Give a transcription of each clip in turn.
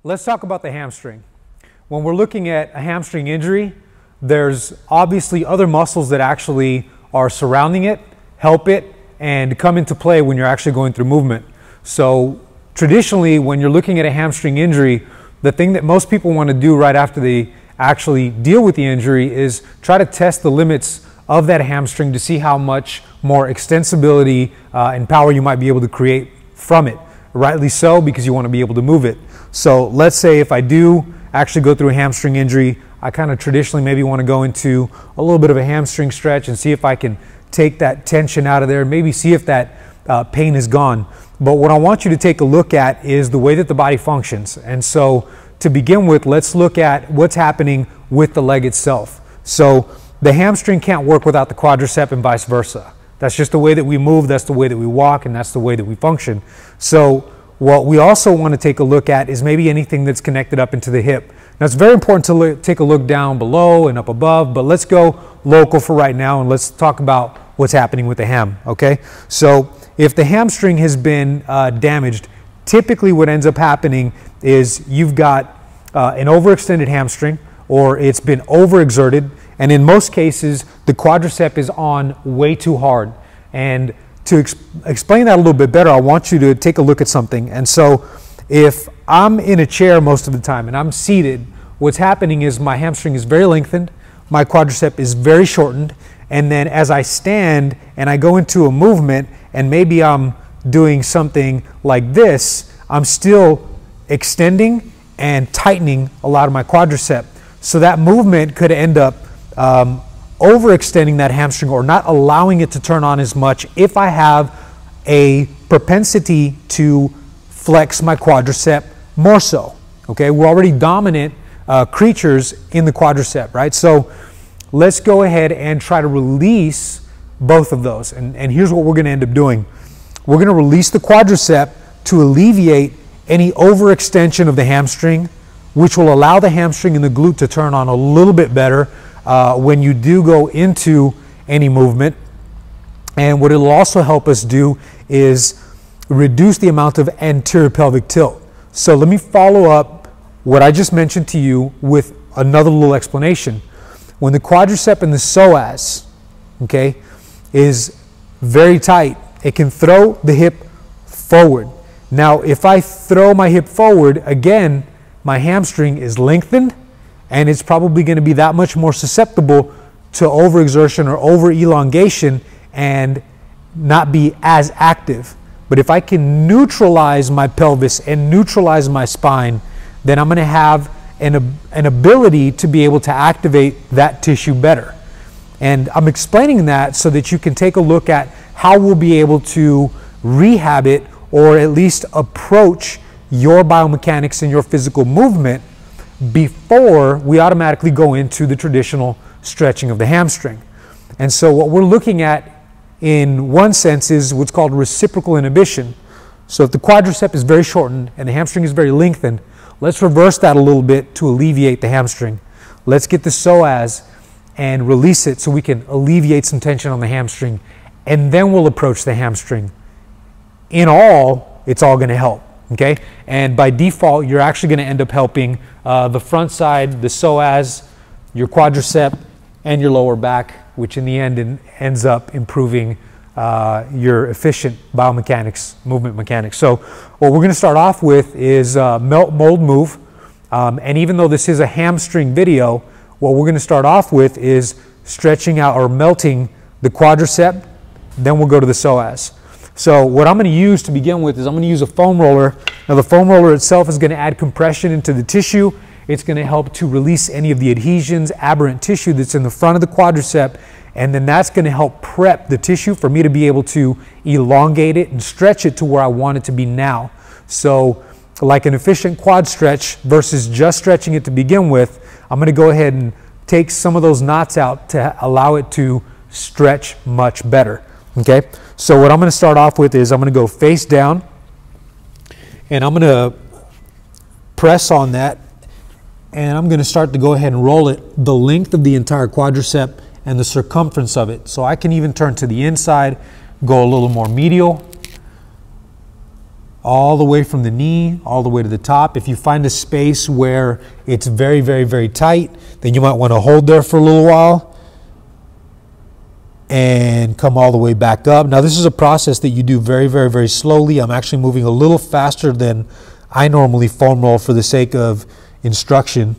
Let's talk about the hamstring. When we're looking at a hamstring injury, there's obviously other muscles that actually are surrounding it, help it, and come into play when you're actually going through movement. So traditionally, when you're looking at a hamstring injury, the thing that most people want to do right after they actually deal with the injury is try to test the limits of that hamstring to see how much more extensibility and power you might be able to create from it. Rightly so, because you want to be able to move it. So let's say if I do actually go through a hamstring injury, I kind of traditionally maybe want to go into a little bit of a hamstring stretch and see if I can take that tension out of there, maybe see if that pain is gone. But what I want you to take a look at is the way that the body functions. And so to begin with, let's look at what's happening with the leg itself. So the hamstring can't work without the quadricep and vice versa. That's just the way that we move, that's the way that we walk, and that's the way that we function. So what we also want to take a look at is maybe anything that's connected up into the hip. Now it's very important to take a look down below and up above, but let's go local for right now and let's talk about what's happening with the ham, okay? So if the hamstring has been damaged, typically what ends up happening is you've got an overextended hamstring, or it's been overexerted, and in most cases the quadricep is on way too hard. And to explain that a little bit better, I want you to take a look at something. And so if I'm in a chair most of the time and I'm seated, what's happening is my hamstring is very lengthened, my quadricep is very shortened, and then as I stand and I go into a movement and maybe I'm doing something like this, I'm still extending and tightening a lot of my quadricep. So that movement could end up overextending that hamstring or not allowing it to turn on as much if I have a propensity to flex my quadricep more so. Okay, we're already dominant creatures in the quadricep, right? So let's go ahead and try to release both of those. And here's what we're going to end up doing. We're going to release the quadricep to alleviate any overextension of the hamstring, which will allow the hamstring and the glute to turn on a little bit better when you do go into any movement. And what it'll also help us do is reduce the amount of anterior pelvic tilt. So let me follow up what I just mentioned to you with another little explanation. When the quadricep and the psoas, okay, is very tight, it can throw the hip forward. Now, if I throw my hip forward, again, my hamstring is lengthened, and it's probably going to be that much more susceptible to overexertion or over-elongation and not be as active. But if I can neutralize my pelvis and neutralize my spine, then I'm going to have an ability to be able to activate that tissue better. And I'm explaining that so that you can take a look at how we'll be able to rehab it, or at least approach your biomechanics and your physical movement before we automatically go into the traditional stretching of the hamstring. And so what we're looking at in one sense is what's called reciprocal inhibition. So if the quadricep is very shortened and the hamstring is very lengthened, let's reverse that a little bit to alleviate the hamstring. Let's get the psoas and release it so we can alleviate some tension on the hamstring, and then we'll approach the hamstring. In all, it's all going to help. Okay, and by default, you're actually going to end up helping the front side, the psoas, your quadricep, and your lower back, which in the end ends up improving your efficient biomechanics, movement mechanics. So what we're going to start off with is melt, mold, move. And even though this is a hamstring video, what we're going to start off with is stretching out or melting the quadricep, then we'll go to the psoas. So what I'm going to use to begin with is I'm going to use a foam roller. Now the foam roller itself is going to add compression into the tissue. It's going to help to release any of the adhesions, aberrant tissue that's in the front of the quadricep, and then that's going to help prep the tissue for me to be able to elongate it and stretch it to where I want it to be now. So like an efficient quad stretch versus just stretching it to begin with, I'm going to go ahead and take some of those knots out to allow it to stretch much better. Okay, so what I'm going to start off with is I'm going to go face down, and I'm going to press on that, and I'm going to start to go ahead and roll it the length of the entire quadricep and the circumference of it. So I can even turn to the inside, go a little more medial, all the way from the knee, all the way to the top. If you find a space where it's very, very, very tight, then you might want to hold there for a little while and come all the way back up. Now, this is a process that you do very, very, very slowly. I'm actually moving a little faster than I normally foam roll for the sake of instruction.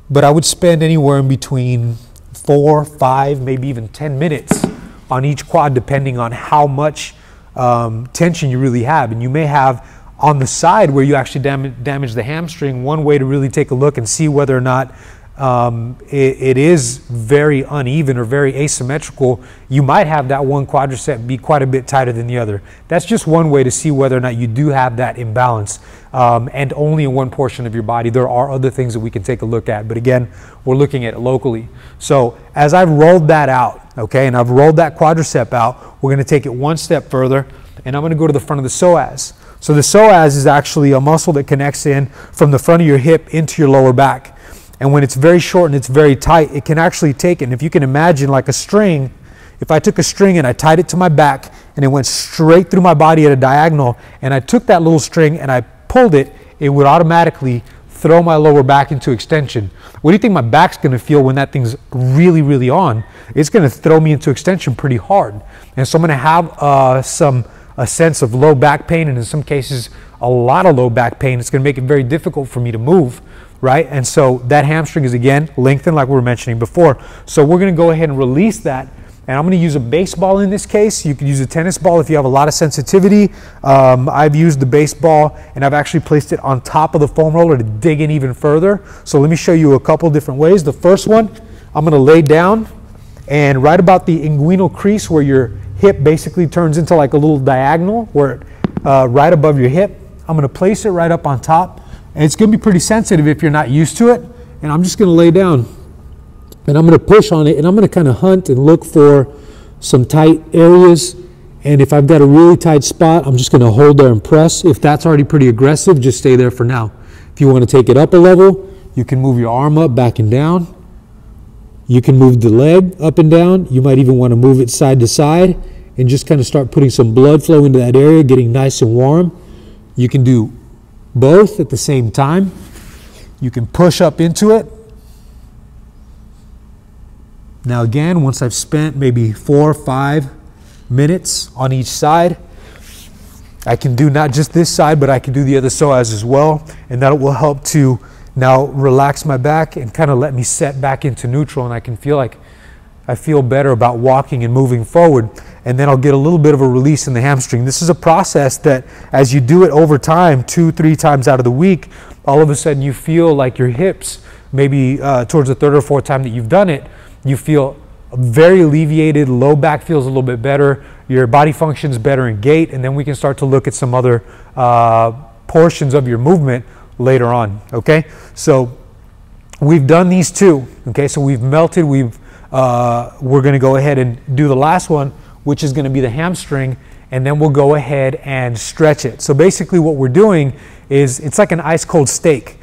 But I would spend anywhere in between 4, 5, maybe even 10 minutes on each quad, depending on how much tension you really have. And you may have on the side where you actually damage the hamstring. One way to really take a look and see whether or not it is very uneven or very asymmetrical, you might have that one quadricep be quite a bit tighter than the other. That's just one way to see whether or not you do have that imbalance, and only in one portion of your body. There are other things that we can take a look at, but again, we're looking at it locally. So as I've rolled that out, okay, and I've rolled that quadricep out, we're going to take it one step further, and I'm going to go to the front of the psoas. So the psoas is actually a muscle that connects in from the front of your hip into your lower back. And when it's very short and it's very tight, it can actually take it. And if you can imagine like a string, if I took a string and I tied it to my back and it went straight through my body at a diagonal, and I took that little string and I pulled it, it would automatically throw my lower back into extension. What do you think my back's going to feel when that thing's really, really on? It's going to throw me into extension pretty hard. And so I'm going to have a sense of low back pain, and in some cases, a lot of low back pain. It's going to make it very difficult for me to move. Right? And so that hamstring is, again, lengthened like we were mentioning before. So we're going to go ahead and release that. And I'm going to use a baseball in this case. You could use a tennis ball if you have a lot of sensitivity. I've used the baseball, and I've actually placed it on top of the foam roller to dig in even further. So let me show you a couple different ways. The first one, I'm going to lay down, and right about the inguinal crease where your hip basically turns into like a little diagonal, where right above your hip, I'm going to place it right up on top. And it's going to be pretty sensitive if you're not used to it. And I'm just going to lay down. And I'm going to push on it. And I'm going to kind of hunt and look for some tight areas. And if I've got a really tight spot, I'm just going to hold there and press. If that's already pretty aggressive, just stay there for now. If you want to take it up a level, you can move your arm up, back and down. You can move the leg up and down. You might even want to move it side to side and just kind of start putting some blood flow into that area, getting nice and warm. You can do both at the same time. You can push up into it. Now again, once I've spent maybe 4 or 5 minutes on each side, I can do not just this side, but I can do the other psoas as well, and that will help to now relax my back and kind of let me set back into neutral, and I can feel like I feel better about walking and moving forward. And then I'll get a little bit of a release in the hamstring. This is a process that as you do it over time, 2-3 times out of the week, all of a sudden you feel like your hips, maybe towards the 3rd or 4th time that you've done it, you feel very alleviated, low back feels a little bit better, your body functions better in gait, and then we can start to look at some other portions of your movement later on, okay? So we've done these 2, okay? So we've melted, we're gonna go ahead and do the last one, which is going to be the hamstring, and then we'll go ahead and stretch it. So basically what we're doing is it's like an ice cold steak.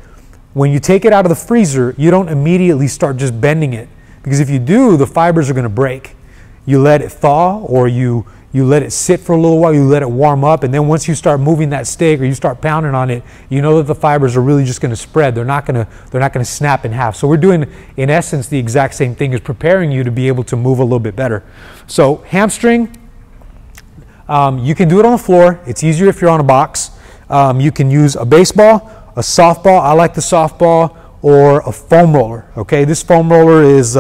When you take it out of the freezer, you don't immediately start just bending it, because if you do, the fibers are going to break. You let it thaw, or you let it sit for a little while, you let it warm up, and then once you start moving that steak or you start pounding on it, you know that the fibers are really just going to spread. They're not going to snap in half. So we're doing, in essence, the exact same thing as preparing you to be able to move a little bit better. So hamstring, you can do it on the floor. It's easier if you're on a box. You can use a baseball, a softball. I like the softball, or a foam roller. Okay, this foam roller is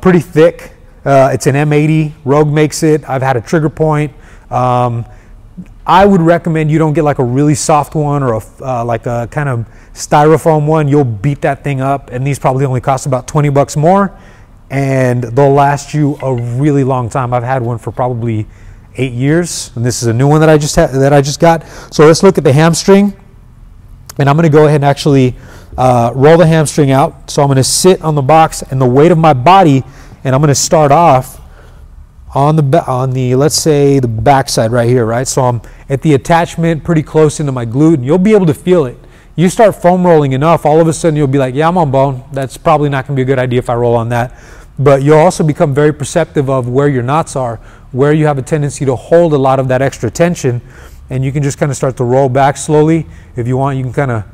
pretty thick. It's an M80, Rogue makes it. I've had a trigger point. I would recommend you don't get like a really soft one, or like a kind of styrofoam one. You'll beat that thing up, and these probably only cost about 20 bucks more, and they'll last you a really long time. I've had one for probably 8 years, and this is a new one that I just got. So let's look at the hamstring, and I'm going to go ahead and actually roll the hamstring out. So I'm going to sit on the box, and the weight of my body, and I'm going to start off on the let's say the back side right here, right? So I'm at the attachment pretty close into my glute, and you'll be able to feel it. You start foam rolling enough, all of a sudden you'll be like, yeah, I'm on bone. That's probably not going to be a good idea if I roll on that. but you'll also become very perceptive of where your knots are, where you have a tendency to hold a lot of that extra tension, and you can just kind of start to roll back slowly. If you want, you can kind of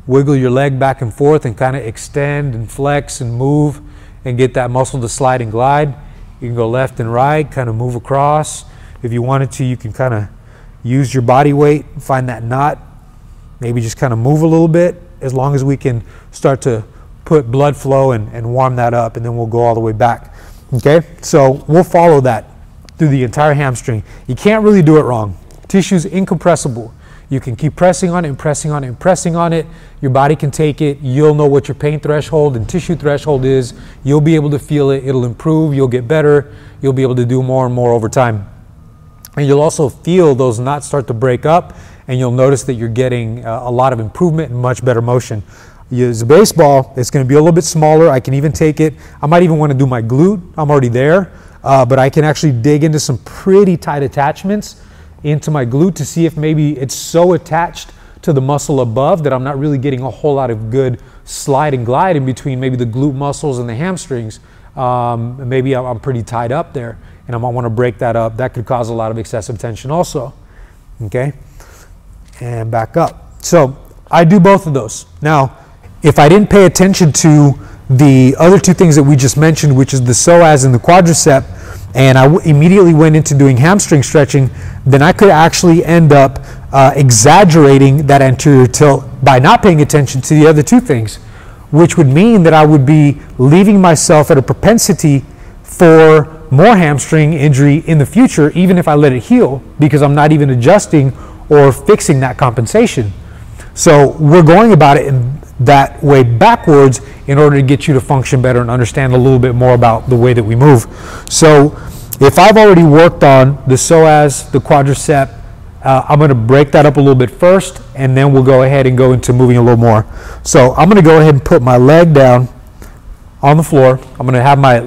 wiggle your leg back and forth and kind of extend and flex and move and get that muscle to slide and glide. You can go left and right, kind of move across. If you wanted to, you can kind of use your body weight, find that knot, maybe just kind of move a little bit, as long as we can start to put blood flow and warm that up, and then we'll go all the way back. Okay, so we'll follow that through the entire hamstring. You can't really do it wrong. Tissue's incompressible. You can keep pressing on it and pressing on it and pressing on it. Your body can take it. You'll know what your pain threshold and tissue threshold is. You'll be able to feel it. It'll improve. You'll get better. You'll be able to do more and more over time. And you'll also feel those knots start to break up, and you'll notice that you're getting a lot of improvement and much better motion. As a baseball, it's going to be a little bit smaller. I can even take it. I might even want to do my glute. I'm already there, but I can actually dig into some pretty tight attachments into my glute to see if maybe it's so attached to the muscle above that I'm not really getting a whole lot of good slide and glide in between maybe the glute muscles and the hamstrings. Maybe I'm pretty tied up there, and I might want to break that up. That could cause a lot of excessive tension also. Okay, and back up. So I do both of those. Now, if I didn't pay attention to the other two things that we just mentioned, which is the psoas and the quadricep, and I immediately went into doing hamstring stretching, then I could actually end up exaggerating that anterior tilt by not paying attention to the other two things, which would mean that I would be leaving myself at a propensity for more hamstring injury in the future, even if I let it heal, because I'm not even adjusting or fixing that compensation. So we're going about it in that way backwards in order to get you to function better and understand a little bit more about the way that we move. So if I've already worked on the psoas, the quadricep, I'm going to break that up a little bit first, and then we'll go ahead and go into moving a little more. So I'm going to go ahead and put my leg down on the floor. I'm going to have my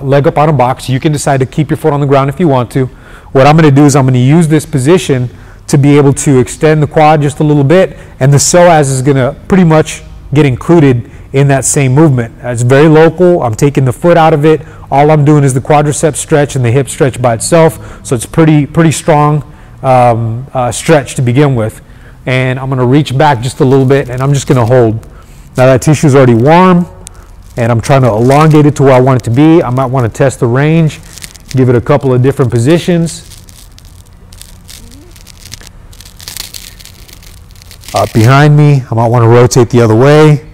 leg up on a box. You can decide to keep your foot on the ground if you want to. What I'm going to do is I'm going to use this position to be able to extend the quad just a little bit, and the psoas is going to pretty much get included in that same movement. It's very local. I'm taking the foot out of it. All I'm doing is the quadricep stretch and the hip stretch by itself. So it's pretty strong stretch to begin with. And I'm going to reach back just a little bit, and I'm just going to hold. Now that tissue is already warm, and I'm trying to elongate it to where I want it to be. I might want to test the range, give it a couple of different positions. Up behind me, I might want to rotate the other way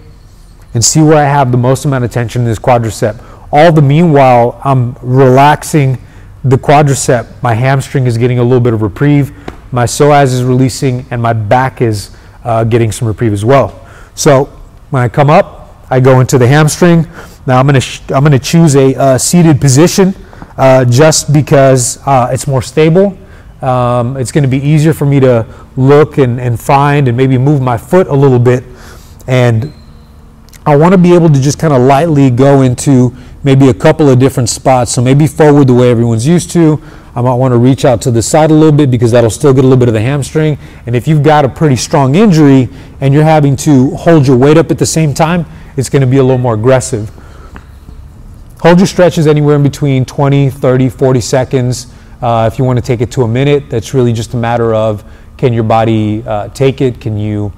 and see where I have the most amount of tension in this quadricep. All the meanwhile, I'm relaxing the quadricep. My hamstring is getting a little bit of reprieve. My psoas is releasing, and my back is getting some reprieve as well. So when I come up, I go into the hamstring. Now I'm going to choose a seated position just because it's more stable. It's going to be easier for me to look and find and maybe move my foot a little bit. And I want to be able to just kind of lightly go into maybe a couple of different spots. So maybe forward the way everyone's used to. I might want to reach out to the side a little bit because that'll still get a little bit of the hamstring. And if you've got a pretty strong injury and you're having to hold your weight up at the same time, it's going to be a little more aggressive. Hold your stretches anywhere in between 20, 30, 40 seconds. If you want to take it to a minute, that's really just a matter of, can your body take it? Can you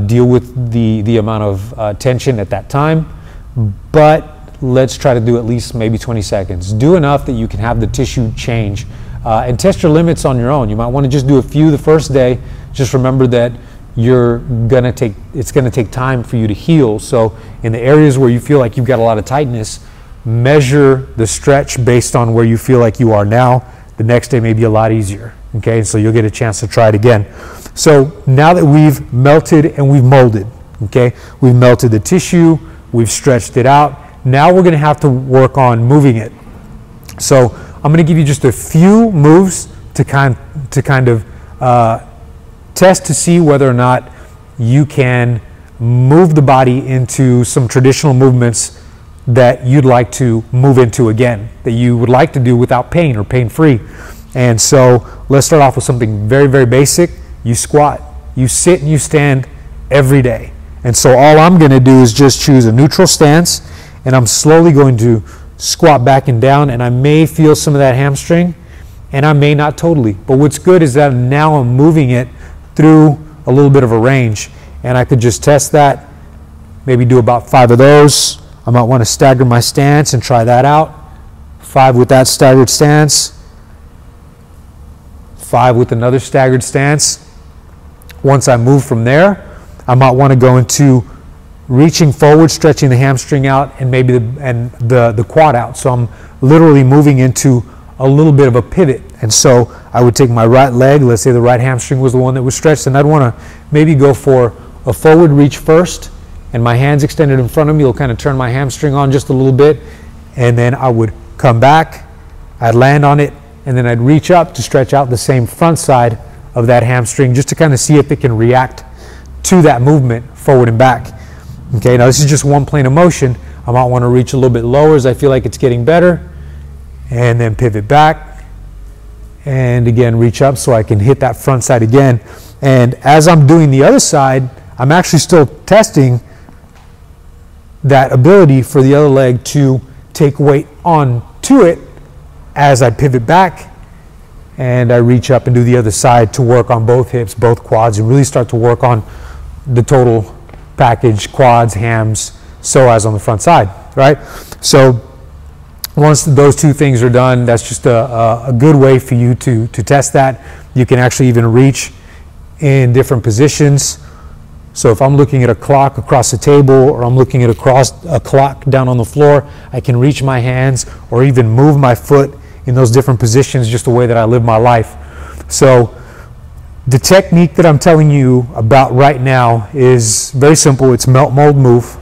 deal with the amount of tension at that time? But let's try to do at least maybe 20 seconds. Do enough that you can have the tissue change and test your limits on your own. You might want to just do a few the first day. Just remember that it's going to take time for you to heal. So in the areas where you feel like you've got a lot of tightness, measure the stretch based on where you feel like you are now. The next day may be a lot easier, okay? So you'll get a chance to try it again. So now that we've melted and we've molded, okay? We've melted the tissue, we've stretched it out. Now we're gonna have to work on moving it. So I'm gonna give you just a few moves to kind of test to see whether or not you can move the body into some traditional movements that you'd like to move into again, that you would like to do without pain or pain-free. And so let's start off with something very, very basic. You squat, you sit and you stand every day. And so all I'm gonna do is just choose a neutral stance, and I'm slowly going to squat back and down, and I may feel some of that hamstring, and I may not totally. But what's good is that now I'm moving it through a little bit of a range, and I could just test that, maybe do about 5 of those. I might want to stagger my stance and try that out. 5 with that staggered stance, 5 with another staggered stance. Once I move from there, I might want to go into reaching forward, stretching the hamstring out, and maybe the quad out. So I'm literally moving into a little bit of a pivot. And so I would take my right leg, let's say the right hamstring was the one that was stretched, and I'd want to maybe go for a forward reach first, and my hands extended in front of me will kind of turn my hamstring on just a little bit, and then I would come back, I'd land on it, and then I'd reach up to stretch out the same front side of that hamstring just to kind of see if it can react to that movement forward and back. Okay, now this is just one plane of motion. I might want to reach a little bit lower as I feel like it's getting better, and then pivot back, and again reach up so I can hit that front side again. And as I'm doing the other side, I'm actually still testing that ability for the other leg to take weight onto it as I pivot back and I reach up and do the other side to work on both hips, both quads, and really start to work on the total package, quads, hams, psoas on the front side, right? So once those two things are done, that's just a good way for you to test that. You can actually even reach in different positions. So if I'm looking at a clock across the table, or I'm looking at a clock down on the floor, I can reach my hands or even move my foot in those different positions, just the way that I live my life. So the technique that I'm telling you about right now is very simple. It's melt, mold, move.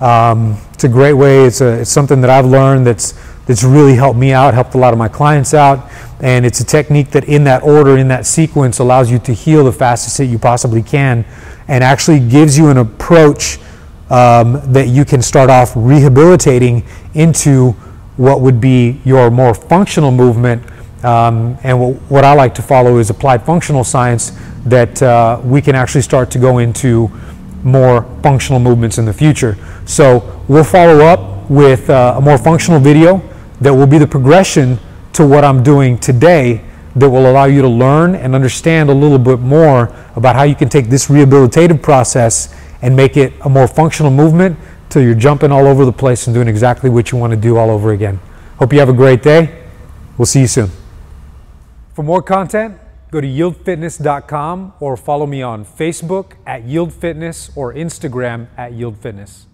It's a great way. It's something that I've learned that's really helped me out, helped a lot of my clients out. And it's a technique that in that order, in that sequence, allows you to heal the fastest that you possibly can, and actually gives you an approach that you can start off rehabilitating into what would be your more functional movement. And what I like to follow is applied functional science, that we can actually start to go into more functional movements in the future. So we'll follow up with a more functional video that will be the progression to what I'm doing today, that will allow you to learn and understand a little bit more about how you can take this rehabilitative process and make it a more functional movement till you're jumping all over the place and doing exactly what you want to do all over again. Hope you have a great day. We'll see you soon. For more content, go to yieldfitness.com or follow me on Facebook at Yield Fitness or Instagram at Yield Fitness.